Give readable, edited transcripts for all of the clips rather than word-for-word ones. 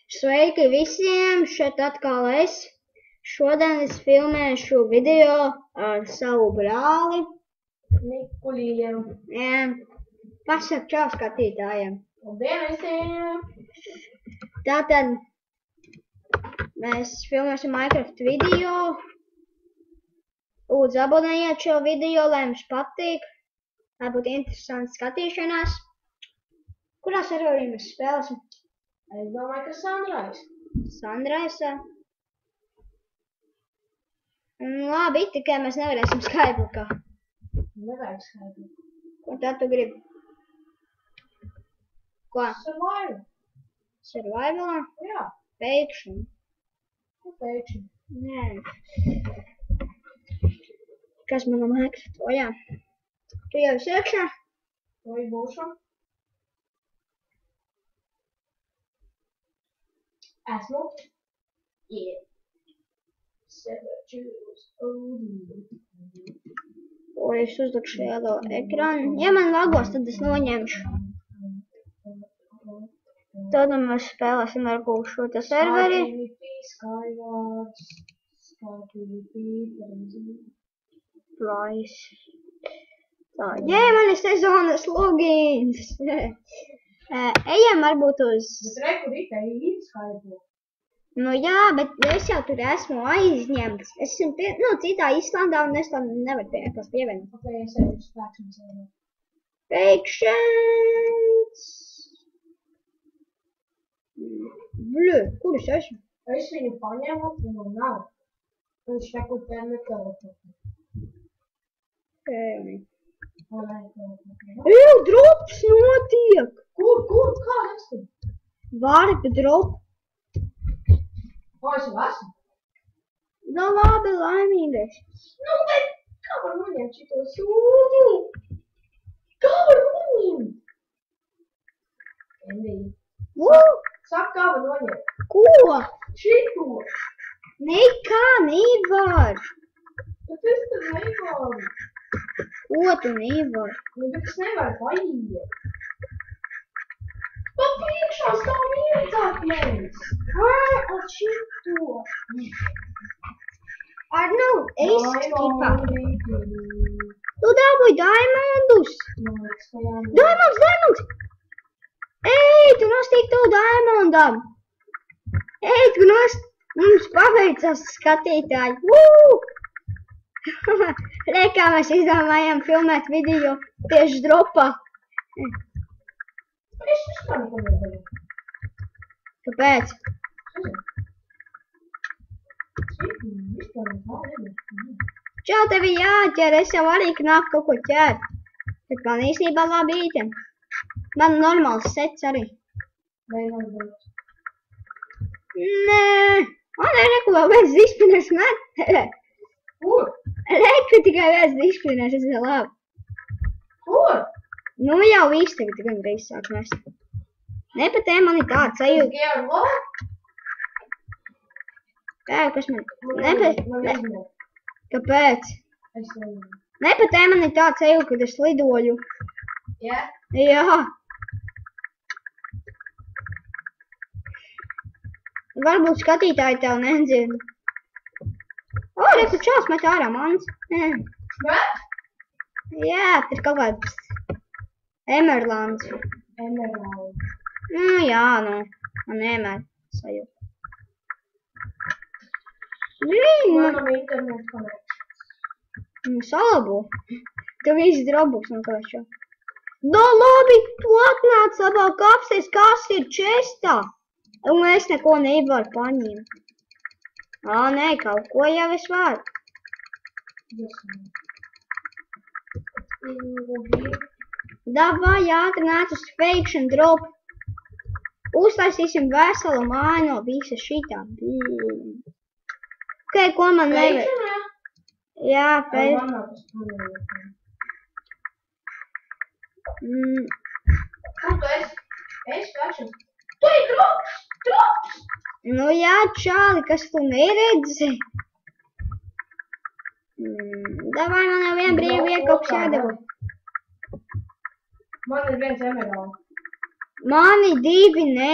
Sveiki visiem, šeit atkal es. Šodien es filmēšu video ar savu brāli. Nikuļiem. Pasaka čau skatītājiem. Labdien visiem! Tātad mēs filmēsim Minecraft video. Lūdzu, abonējiet šo video, lai jums patīk. Lai būtu interesanti skatīšanās. Kurā serverī mēs spēlēsim? Es domāju, ka Sunrise. Sunrise. Labi, tikai mēs nevarēsim Skype-kā. Nevajag Skype. Ko tad tu gribi? Ko? Survival. Survivalā? Jā. Pēkšņi. Ko pēkšņi? Nē. Kas manam Minecraft? O jā. Tu jau esi iekšā? To es būšu. Esmu. Yeah. Server choose. O, es uzlikšu lielo ekrānu. Ja man lagos, tad es noņemšu. Tad mēs spēlēsim ar šo te serveri. Skywars. Price. Tā, man ir sezonas logins. Ejam varbūt uz... Bet re, kur ir Skype? Nu jā, bet es jau tur esmu aizņemts. Es esmu citā Islandā un es tam nevaru piekas pievienot. Ok, es eju uz Pēkšņas serveru. Pēkšņs. Bļu, kur es esmu? Es viņu paņēmu un man nav. Viņš šeku permet telefotu. Drops notiek! Kur, kā esi? Vārpa drop. Ko es jau esmu? Nu labi, laimīgais. Nu, bet kā var noņemt šito sūdu? Kā var noņemt? Endī. Saka, kā var noņemt? Ko? Šito. Nekā nevar. Bet es tad nevaru. Ko tu nevar? Nu, bet es nevaru paiet. Pa priekšā stāv iedzāpjens. Ar šito. Ar es skipā. Tu dabūji diamondus. Diamonds! Ej, tu nostīk tu diamondam. Ej, tu mums paveicās skatītāji. Re, kā mēs izdomājām filmēt video tieši dropā. Es vispār neko nevaru. Kāpēc? Čau, tevi jāķer, es jau arī nāku kaut ko ķert. Bet man īstenībā labi ītem. Man normāls sets arī. Vai varbūt? Nē, man ir neko vēl viens dišpiners met. Kur? Reku tikai viens dišpiners, tas ir labi. Kur? Nu jau viss tagad gan drīz sāk mest. Nepatē man ir tāds sajūta. Gear what? Jā, kas man... Nezinu. Kāpēc? Es nezinu. Nepatē man ir tāds sajūta, kad es lidoju. Jā? Jā. Varbūt skatītāji tev nedzird. O, reku čās met ārā mans. Bet? Jā, tas kaut kāds Emerlands. Emerald. Jā, man Emer sajūta. Manam internet connection. Salabo. Tev visi drobuks un kā šo. No labi, tu atnāc labā kapsēs, kas ir čestā. Un es neko nevaru paņemt. Nē, kaut ko jau es varu. Davai ātri nāc uz Faction drop. Uztaisīsim veselu māju no visa šitā. Ok, ko man nevar? Jā, Faction. Kur tu esi? Es Faction. Tu ir drops! Nu jā, čāli, kas tu neredzi? Davai man jau vien brīvi iekauks jādabū. Man ir viens emerald. Mani divi ne...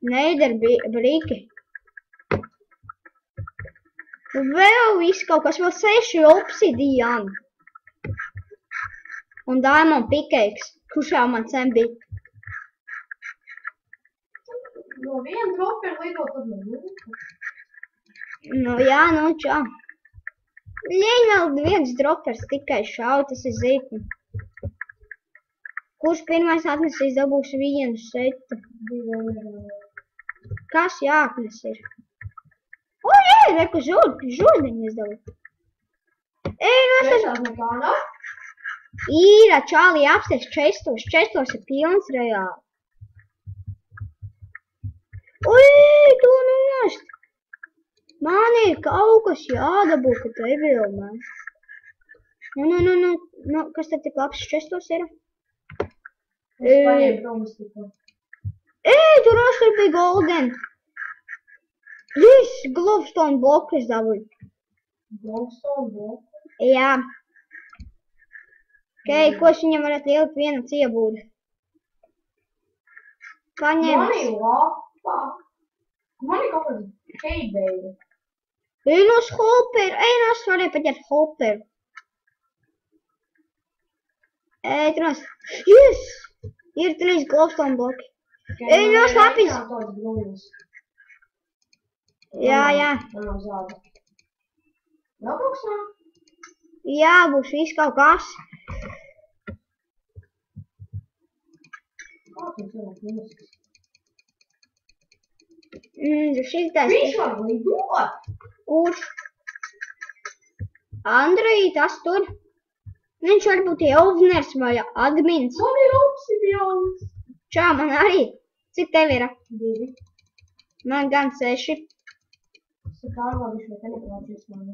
Neider brīki. Vēl viss kaut kas, vēl 6 obsidiāni. Un diamond pickaxe, kurš jau man sen bija. No viena dropera lidot, tad no lūka. Nu jā, nu čau. Ļeņ vēl viens dropers tikai šauj, tas ir zikni. Kurš pirmais atnesīs dabūs vienu setu? Kas jāatnes ir? O, jē, reku žūdiņas dabū. Ej, nu es Trešās nekā nav. īra čālī apstēs čestos ir pilns reāli. Ui, tu nost! Man ir kaut kas jādabū, ka tev jau man. Nu, kas tad tik labs čestos ir? Es paņēmu promis tikko. Ej, tur nostur bija golden. Viss, glowstone bloku es dabūju. Glowstone bloku. Jā. Kei, ko es viņam varētu ielikt vienu ciebūdu? Paņemt. Man ir lapa. Man ir kaut kāds keibeida. Ej, nos hopperu. Ej, nos varēja paņemt hopperu. Ej, tur nos. Yes! Ir 3 glowstone bloki. Ej, nos lapis. Jā. Man nav zāda. Vēl kaut kas nav? Jā, būs viss kaut kas. Kā tu cilvēku mūsikas? Šitais. Viņš var lidot! Kurš? Andrei, tas tur. Viņš varbūt Elvners vai admins. Man ir obsidiāns! Čā, man arī. Cik tev ir? 2. Man gan 6. Es pārvaldīšu, vai te neprāčies mani.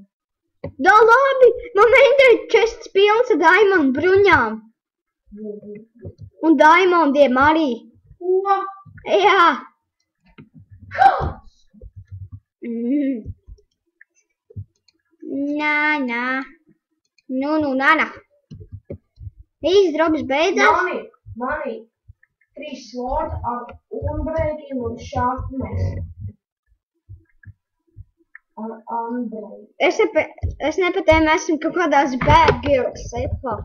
Da labi, man ender chests pilns ar diamond bruņām. Un diamondiem arī. Ko? Jā. Kāds? Nā. Nā. Izdrobs beidzās. Mani 3 sword ar unbreaking un sharpness. Ar unbreaking. Es nepatēju, mēs esam kaut kādās bad girls setpā.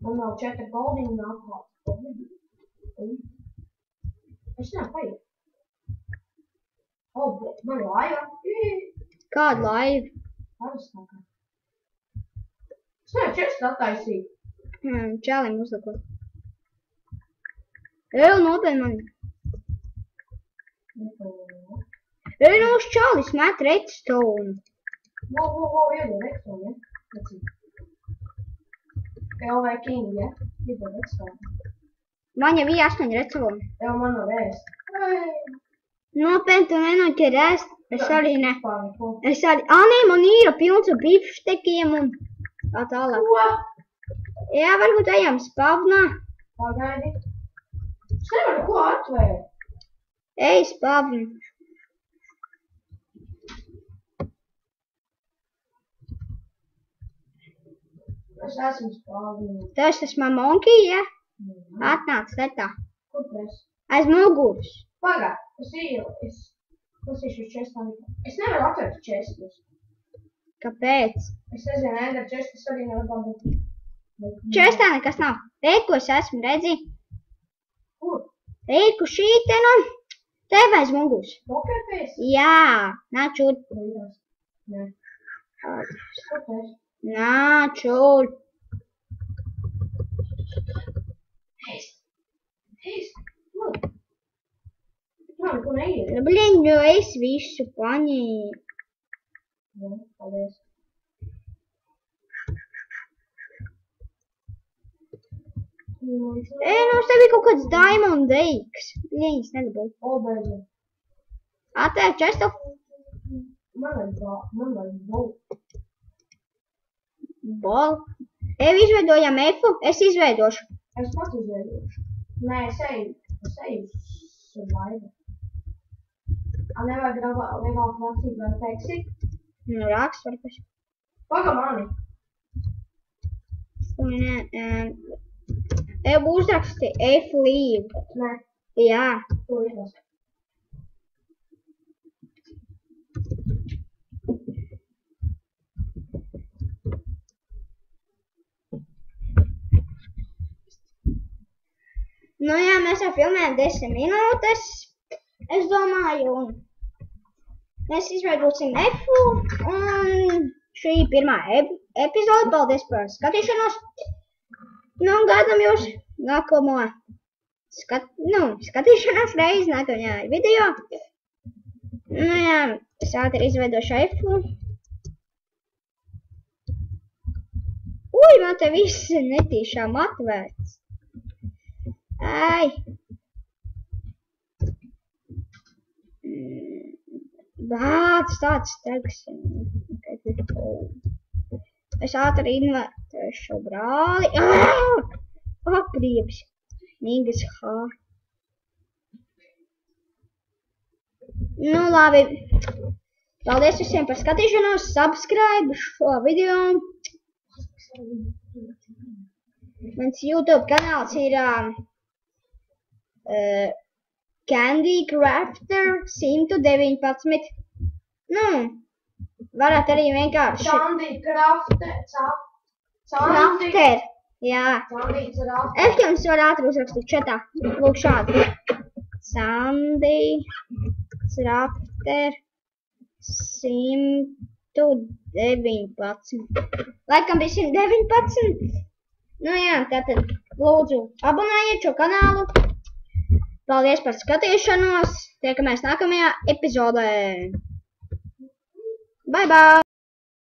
Man nav 4 goldiņu nākāt. Es nepaiet. O, bet man laiva. Kādu laivu? Parastākā. Es nevaru čestu attaisīt. Čālim uzlako. Ej, nopietni mani. Ej, nu uz čālis met redstone. Iedod redstone, ja? LV King, ja? Iedod redstone. Man jau bija 8 redstone. Tev man nav ēst. Nopietni, tu nenoķer ēst. Es arī ne. Nē, man ir pilns ar bifštekiem un tā tālāk. Ko? Jā, varbūt ejam spavnā. Pagaidi. Es nevaru ko atvērt. Ej, spavni. Es esmu spāvni. Tas monkey, ja? Atnāc, tetā. Kur tu esi? Aiz muguras. Pagā, es esmu čestā. Es nevaru atvērt čestus. Kāpēc? Es nezinu, ender čestus arī nevar dabūt. Čestā nekas nav. Ej, ko es esmu, redzi? Kur? Ej, kur šī te nu? Tev aiz muguras. Pokerface? Jā, nāc šur. Nē. Kur tu esi? Nāc šur. Lūk. Man, ko neiet? Bļiņ, jo es visu paņēmu. Paldies. Ej, nu uz tevi kaut kāds diamond deiks. Bļiņ, es nedabūju. O, beidzot. Atvēr čestu. Man vajag bolu. Bol. Ej, izveidojam F-u. Es izveidošu. Es pats izveidošu. Nē, es eju uz laivu. Nevajag legāli prasīt, vai teiksi? Nu, rakst varbūt. Paga mani. Eju uzraksti F-leave. Nē, Jā. to izlasu. Nu jā, mēs jau filmējam 10 minūtes, es domāju, un mēs izveidosim F-u, un šī pirmā epizode, paldies par skatīšanos, nu, gaidām jūs nākamo skatīšanās reizi, nākamajā video, nu jā, es ātri izveidošu F-u, man te viss netīšām atvērts. Ai. Bāc, tāds stegs. Es ātri invertēšu brāli. Aprieps. Nīgas hā. Nu labi. Paldies visiem par skatīšanos. Subscribe šo video. Mans YouTube kanāls ir Candy Crafter 119. Nu, varat arī vienkārši... Candy Crafter. Crafter, jā. Candy Crafter. Es jums varu ātri uzrakstīt četā. Lūk šādi. Candy Crafter 119. Laikam bija 119. Nu jā, tātad lūdzu abonējiet šo kanālu. Paldies par skatīšanos. Tiekamies nākamajā epizodē. Bye bye!